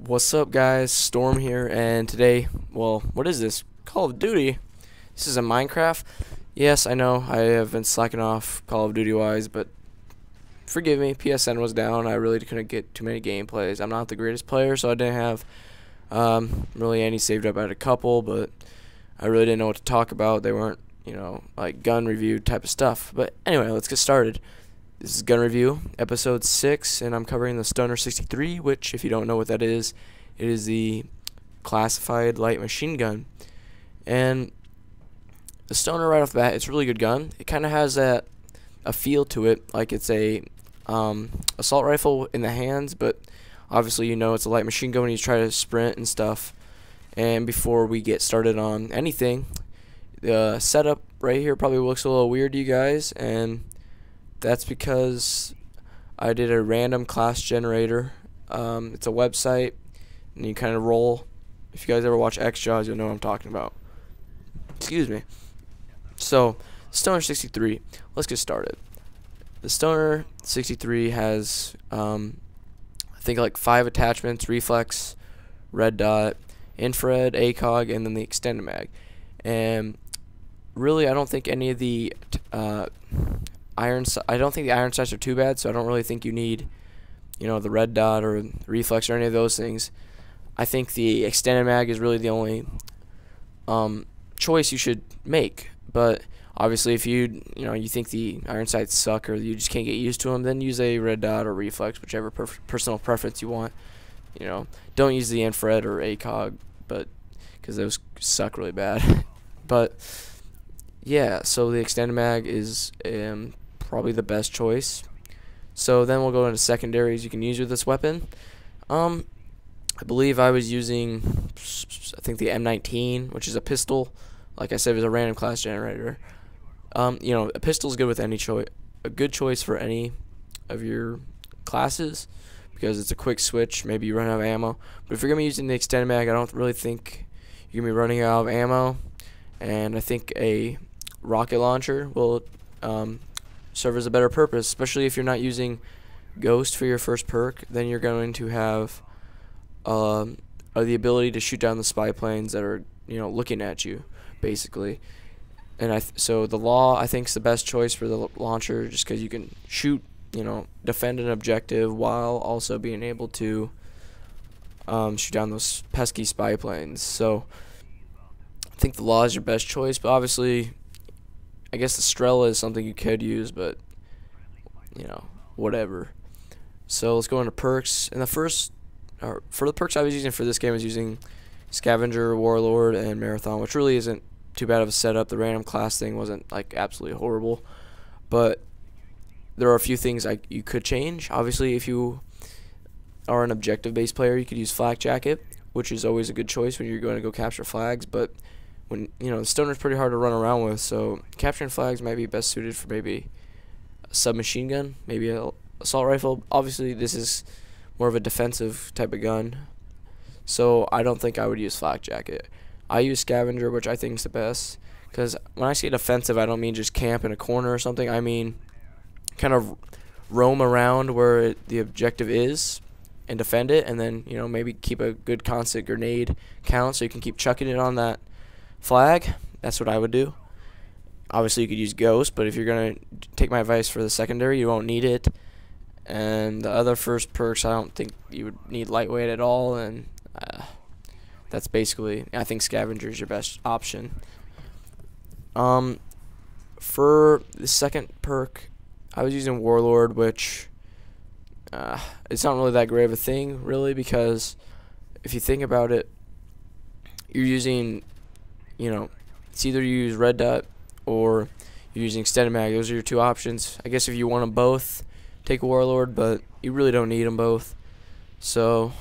What's up, guys? Storm here, and today, well, what is this? Call of Duty? This is a Minecraft? Yes, I know, I have been slacking off Call of Duty wise, but forgive me, PSN was down. I really couldn't get too many gameplays. I'm not the greatest player, so I didn't have really any saved up. I had a couple, but I really didn't know what to talk about. They weren't, like gun review type of stuff. But anyway, let's get started. This is Gun Review, episode 6, and I'm covering the Stoner63, which, if you don't know what that is, it is the classified light machine gun. And the Stoner, right off the bat, it's a really good gun. It kind of has a feel to it, like it's a assault rifle in the hands, but obviously it's a light machine gun when you try to sprint and stuff. And before we get started on anything, the setup right here probably looks a little weird to you guys, and that's because I did a random class generator. It's a website, and you kind of roll. If you guys ever watch X-Jaws, you'll know what I'm talking about. Excuse me. So, Stoner63. Let's get started. The Stoner63 has, I think, like 5 attachments: reflex, red dot, infrared, ACOG, and then the extended mag. And really, I don't think any of the I don't think the iron sights are too bad, so I don't really think you need, the red dot or reflex or any of those things. I think the extended mag is really the only choice you should make. But obviously, if you think the iron sights suck or you just can't get used to them, then use a red dot or reflex, whichever personal preference you want. Don't use the infrared or ACOG, but because those suck really bad. But yeah, so the extended mag is probably the best choice. So then we'll go into secondaries you can use with this weapon. I believe I was using, I think, the M19, which is a pistol. Like I said, it was a random class generator. A pistol is good with any choice, a good choice for any of your classes, because it's a quick switch. Maybe you run out of ammo. But if you're gonna be using the extended mag, I don't really think you're gonna be running out of ammo. And I think a rocket launcher will serve as a better purpose, especially if you're not using Ghost for your first perk. Then you're going to have the ability to shoot down the spy planes that are looking at you, basically. And so the Law, I think, is the best choice for the launcher, just because you can shoot, defend an objective while also being able to shoot down those pesky spy planes. So I think the Law is your best choice, but obviously, I guess the Strela is something you could use, but whatever. So let's go into perks. And for the perks I was using for this game, I was using Scavenger, Warlord, and Marathon, which really isn't too bad of a setup. The random class thing wasn't like absolutely horrible, but there are a few things you could change. Obviously, if you are an objective-based player, you could use Flak Jacket, which is always a good choice when you're going to go capture flags. But when the Stoner's pretty hard to run around with, so capturing flags might be best suited for maybe a submachine gun, maybe an assault rifle. Obviously, this is more of a defensive type of gun, so I don't think I would use Flak Jacket. I use Scavenger, which I think is the best, because when I say defensive, I don't mean just camp in a corner or something. I mean kind of roam around where the objective is and defend it, and then maybe keep a good constant grenade count so you can keep chucking it on that flag. That's what I would do. Obviously, you could use Ghost, but if you're gonna take my advice for the secondary, you won't need it. And the other first perks, I don't think you would need lightweight at all, and that's basically, I think Scavenger is your best option. For the second perk, I was using Warlord, which it's not really that great of a thing, really, because if you think about it, you're using, it's either you use red dot or you're using extended mag. Those are your two options. I guess if you want them both, take a Warlord, but you really don't need them both. So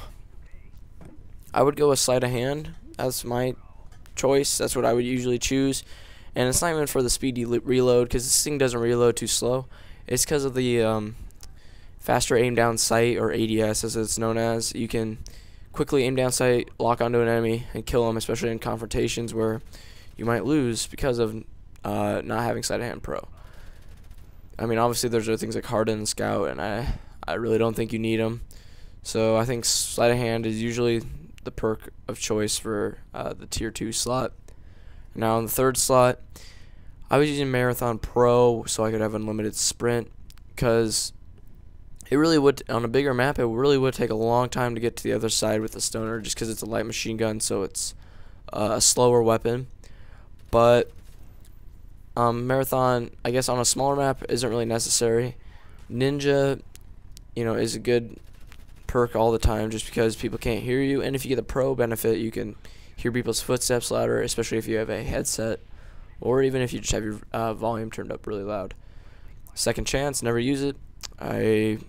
I would go with sleight of hand. That's my choice. That's what I would usually choose. And it's not even for the speedy reload, because this thing doesn't reload too slow. It's because of the faster aim down sight, or ADS as it's known as. You can quickly aim down sight, lock onto an enemy, and kill them, especially in confrontations where you might lose because of not having sleight of hand pro. I mean, obviously there's other things like Harden and Scout, and I really don't think you need them. So I think sleight of hand is usually the perk of choice for the tier 2 slot. Now in the third slot, I was using Marathon Pro so I could have unlimited sprint, because it really would, on a bigger map, it really would take a long time to get to the other side with the Stoner, just because it's a light machine gun, so it's a slower weapon. But Marathon, I guess on a smaller map, isn't really necessary. Ninja, is a good perk all the time, just because people can't hear you, and if you get the pro benefit, you can hear people's footsteps louder, especially if you have a headset, or even if you just have your volume turned up really loud. Second chance, never use it. I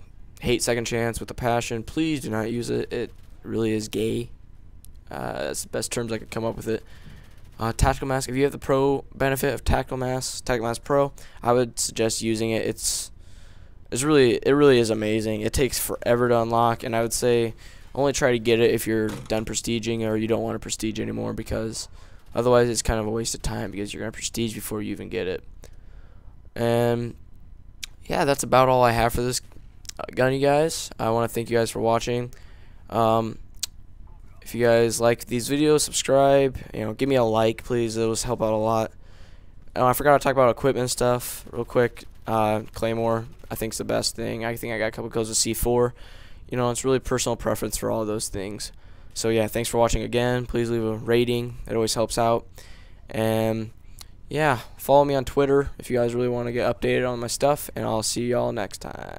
hate second chance with a passion. Please do not use it. It really is gay. That's the best terms I could come up with it. Tactical mask. If you have the pro benefit of tactical mask Pro, I would suggest using it. It really is amazing. It takes forever to unlock, and I would say only try to get it if you're done prestiging or you don't want to prestige anymore, because otherwise it's kind of a waste of time, because you're gonna prestige before you even get it. And yeah, that's about all I have for this gun, you guys. I want to thank you guys for watching. If you guys like these videos, subscribe. Give me a like, please. It will help out a lot. I forgot to talk about equipment stuff real quick. Claymore, I think, is the best thing. I think I got a couple kills with C4. It's really personal preference for all of those things. So yeah, thanks for watching again. Please leave a rating. It always helps out. And yeah, follow me on Twitter if you guys really want to get updated on my stuff, and I'll see y'all next time.